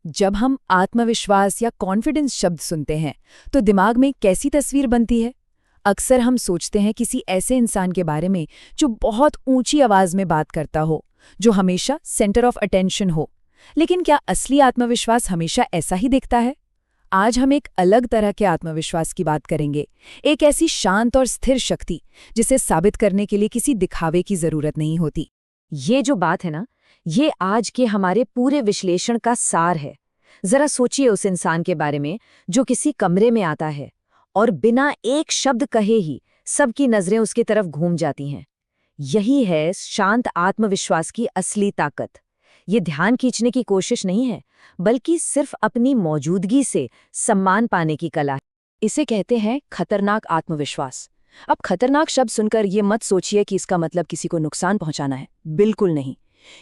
जब हम आत्मविश्वास या कॉन्फिडेंस शब्द सुनते हैं तो दिमाग में कैसी तस्वीर बनती है? अक्सर हम सोचते हैं किसी ऐसे इंसान के बारे में जो बहुत ऊंची आवाज में बात करता हो, जो हमेशा सेंटर ऑफ अटेंशन हो। लेकिन क्या असली आत्मविश्वास हमेशा ऐसा ही दिखता है? आज हम एक अलग तरह के आत्मविश्वास की बात करेंगे, एक ऐसी शांत और स्थिर शक्ति जिसे साबित करने के लिए किसी दिखावे की जरूरत नहीं होती। ये जो बात है ना, ये आज के हमारे पूरे विश्लेषण का सार है। जरा सोचिए उस इंसान के बारे में जो किसी कमरे में आता है और बिना एक शब्द कहे ही सबकी नजरें उसकी तरफ घूम जाती हैं। यही है शांत आत्मविश्वास की असली ताकत। ये ध्यान खींचने की कोशिश नहीं है, बल्कि सिर्फ अपनी मौजूदगी से सम्मान पाने की कला है। इसे कहते हैं खतरनाक आत्मविश्वास। अब खतरनाक शब्द सुनकर ये मत सोचिए कि इसका मतलब किसी को नुकसान पहुंचाना है, बिल्कुल नहीं।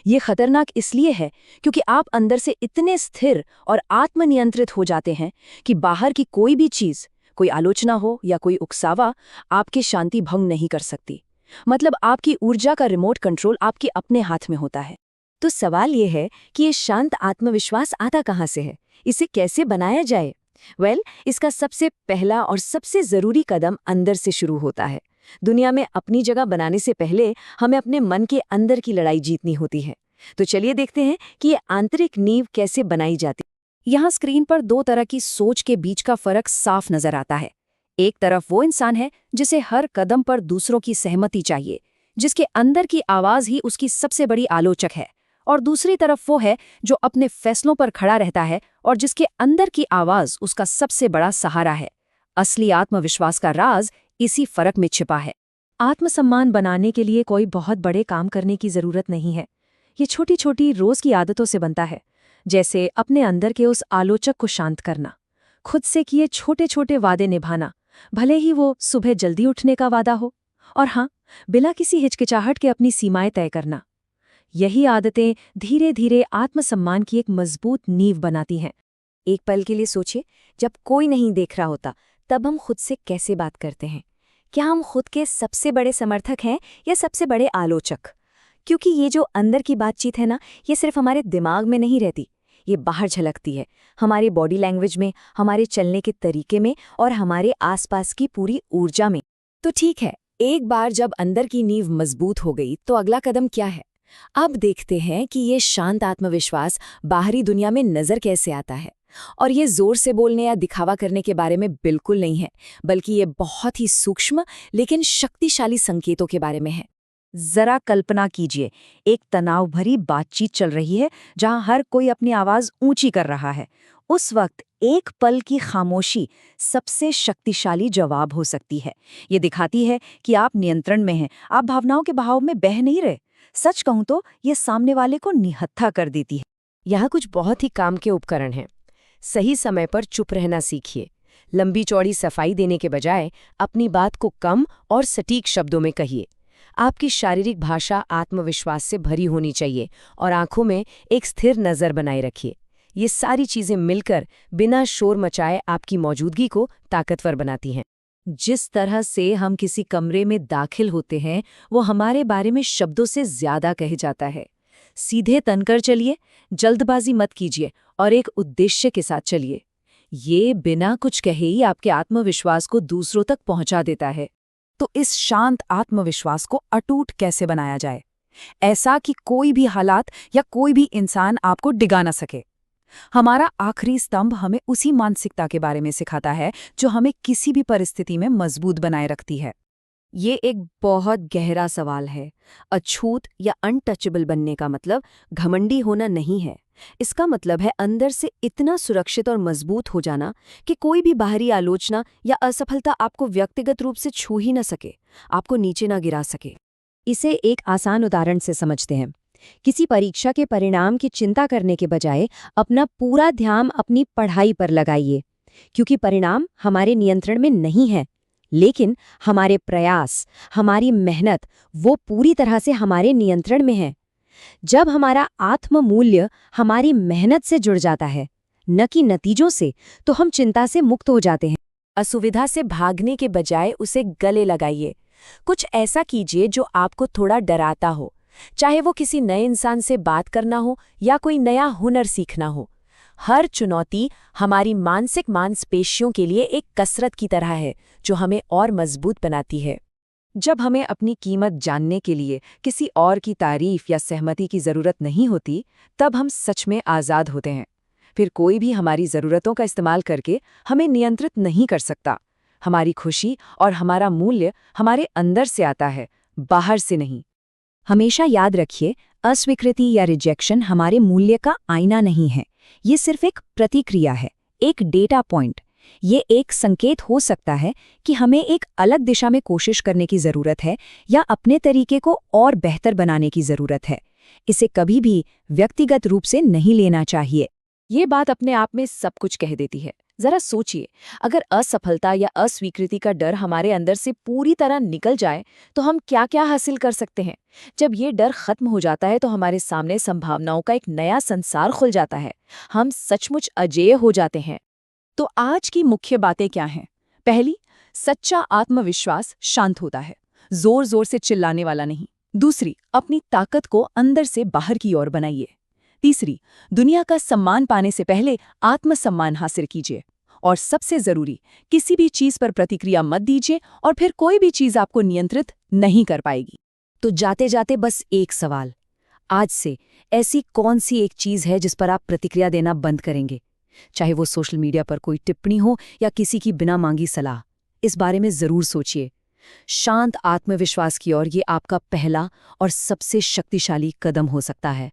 ये खतरनाक इसलिए है क्योंकि आप अंदर से इतने स्थिर और आत्मनियंत्रित हो जाते हैं कि बाहर की कोई भी चीज, कोई आलोचना हो या कोई उकसावा, आपकी शांति भंग नहीं कर सकती। मतलब आपकी ऊर्जा का रिमोट कंट्रोल आपके अपने हाथ में होता है। तो सवाल ये है कि ये शांत आत्मविश्वास आता कहाँ से है, इसे कैसे बनाया जाए? इसका सबसे पहला और सबसे जरूरी कदम अंदर से शुरू होता है। दुनिया में अपनी जगह बनाने से पहले हमें अपने मन के अंदर की लड़ाई जीतनी होती है। तो चलिए देखते हैं कि ये आंतरिक नींव कैसे बनाई जाती है। यहाँ स्क्रीन पर दो तरह की सोच के बीच का फर्क साफ नजर आता है। एक तरफ वो इंसान है जिसे हर कदम पर दूसरों की सहमति चाहिए, जिसके अंदर की आवाज ही उसकी सबसे बड़ी आलोचक है। और दूसरी तरफ वो है जो अपने फैसलों पर खड़ा रहता है और जिसके अंदर की आवाज उसका सबसे बड़ा सहारा है। असली आत्मविश्वास का राज इसी फर्क में छिपा है। आत्मसम्मान बनाने के लिए कोई बहुत बड़े काम करने की जरूरत नहीं है। ये छोटी छोटी रोज की आदतों से बनता है, जैसे अपने अंदर के उस आलोचक को शांत करना, खुद से किए छोटे छोटे वादे निभाना, भले ही वो सुबह जल्दी उठने का वादा हो, और हाँ, बिना किसी हिचकिचाहट के अपनी सीमाएं तय करना। यही आदतें धीरे धीरे आत्मसम्मान की एक मजबूत नींव बनाती हैं। एक पल के लिए सोचिए, जब कोई नहीं देख रहा होता तब हम खुद से कैसे बात करते हैं? क्या हम खुद के सबसे बड़े समर्थक हैं या सबसे बड़े आलोचक? क्योंकि ये जो अंदर की बातचीत है ना, ये सिर्फ हमारे दिमाग में नहीं रहती, ये बाहर झलकती है, हमारी बॉडी लैंग्वेज में, हमारे चलने के तरीके में और हमारे आसपास की पूरी ऊर्जा में। तो ठीक है, एक बार जब अंदर की नींव मजबूत हो गई तो अगला कदम क्या है? अब देखते हैं कि ये शांत आत्मविश्वास बाहरी दुनिया में नजर कैसे आता है। और ये जोर से बोलने या दिखावा करने के बारे में बिल्कुल नहीं है, बल्कि ये बहुत ही सूक्ष्म लेकिन शक्तिशाली संकेतों के बारे में है। जरा कल्पना कीजिए, एक तनाव भरी बातचीत चल रही है जहां हर कोई अपनी आवाज ऊंची कर रहा है। उस वक्त एक पल की खामोशी सबसे शक्तिशाली जवाब हो सकती है। ये दिखाती है कि आप नियंत्रण में हैं, आप भावनाओं के बहाव में बह नहीं रहे। सच कहूं तो ये सामने वाले को निहत्था कर देती है। यहाँ कुछ बहुत ही काम के उपकरण हैं। सही समय पर चुप रहना सीखिए। लंबी चौड़ी सफाई देने के बजाय अपनी बात को कम और सटीक शब्दों में कहिए। आपकी शारीरिक भाषा आत्मविश्वास से भरी होनी चाहिए और आंखों में एक स्थिर नज़र बनाए रखिए। ये सारी चीजें मिलकर बिना शोर मचाए आपकी मौजूदगी को ताकतवर बनाती हैं। जिस तरह से हम किसी कमरे में दाखिल होते हैं, वो हमारे बारे में शब्दों से ज्यादा कह जाता है। सीधे तनकर चलिए, जल्दबाजी मत कीजिए और एक उद्देश्य के साथ चलिए। ये बिना कुछ कहे ही आपके आत्मविश्वास को दूसरों तक पहुंचा देता है। तो इस शांत आत्मविश्वास को अटूट कैसे बनाया जाए, ऐसा कि कोई भी हालात या कोई भी इंसान आपको डिगा न सके? हमारा आखिरी स्तंभ हमें उसी मानसिकता के बारे में सिखाता है जो हमें किसी भी परिस्थिति में मजबूत बनाए रखती है। ये एक बहुत गहरा सवाल है। अछूत या अनटचेबल बनने का मतलब घमंडी होना नहीं है। इसका मतलब है अंदर से इतना सुरक्षित और मजबूत हो जाना कि कोई भी बाहरी आलोचना या असफलता आपको व्यक्तिगत रूप से छू ही न सके, आपको नीचे न गिरा सके। इसे एक आसान उदाहरण से समझते हैं। किसी परीक्षा के परिणाम की चिंता करने के बजाय अपना पूरा ध्यान अपनी पढ़ाई पर लगाइए, क्योंकि परिणाम हमारे नियंत्रण में नहीं है, लेकिन हमारे प्रयास, हमारी मेहनत, वो पूरी तरह से हमारे नियंत्रण में है। जब हमारा आत्म मूल्य हमारी मेहनत से जुड़ जाता है, न कि नतीजों से, तो हम चिंता से मुक्त हो जाते हैं। असुविधा से भागने के बजाय उसे गले लगाइए। कुछ ऐसा कीजिए जो आपको थोड़ा डराता हो, चाहे वो किसी नए इंसान से बात करना हो या कोई नया हुनर सीखना हो। हर चुनौती हमारी मानसिक मांसपेशियों के लिए एक कसरत की तरह है जो हमें और मजबूत बनाती है। जब हमें अपनी कीमत जानने के लिए किसी और की तारीफ या सहमति की ज़रूरत नहीं होती, तब हम सच में आज़ाद होते हैं। फिर कोई भी हमारी ज़रूरतों का इस्तेमाल करके हमें नियंत्रित नहीं कर सकता। हमारी खुशी और हमारा मूल्य हमारे अंदर से आता है, बाहर से नहीं। हमेशा याद रखिए, अस्वीकृति या रिजेक्शन हमारे मूल्य का आईना नहीं है। ये सिर्फ एक प्रतिक्रिया है, एक डेटा पॉइंट। ये एक संकेत हो सकता है कि हमें एक अलग दिशा में कोशिश करने की ज़रूरत है या अपने तरीके को और बेहतर बनाने की ज़रूरत है। इसे कभी भी व्यक्तिगत रूप से नहीं लेना चाहिए। ये बात अपने आप में सब कुछ कह देती है। जरा सोचिए, अगर असफलता या अस्वीकृति का डर हमारे अंदर से पूरी तरह निकल जाए तो हम क्या-क्या हासिल कर सकते हैं। जब ये डर खत्म हो जाता है तो हमारे सामने संभावनाओं का एक नया संसार खुल जाता है। हम सचमुच अजेय हो जाते हैं। तो आज की मुख्य बातें क्या हैं? पहली, सच्चा आत्मविश्वास शांत होता है, जोर जोर से चिल्लाने वाला नहीं। दूसरी, अपनी ताकत को अंदर से बाहर की ओर बनाइए। तीसरी, दुनिया का सम्मान पाने से पहले आत्मसम्मान हासिल कीजिए। और सबसे जरूरी, किसी भी चीज पर प्रतिक्रिया मत दीजिए और फिर कोई भी चीज आपको नियंत्रित नहीं कर पाएगी। तो जाते जाते बस एक सवाल, आज से ऐसी कौन सी एक चीज है जिस पर आप प्रतिक्रिया देना बंद करेंगे? चाहे वो सोशल मीडिया पर कोई टिप्पणी हो या किसी की बिना मांगी सलाह, इस बारे में जरूर सोचिए। शांत आत्मविश्वास की ओर ये आपका पहला और सबसे शक्तिशाली कदम हो सकता है।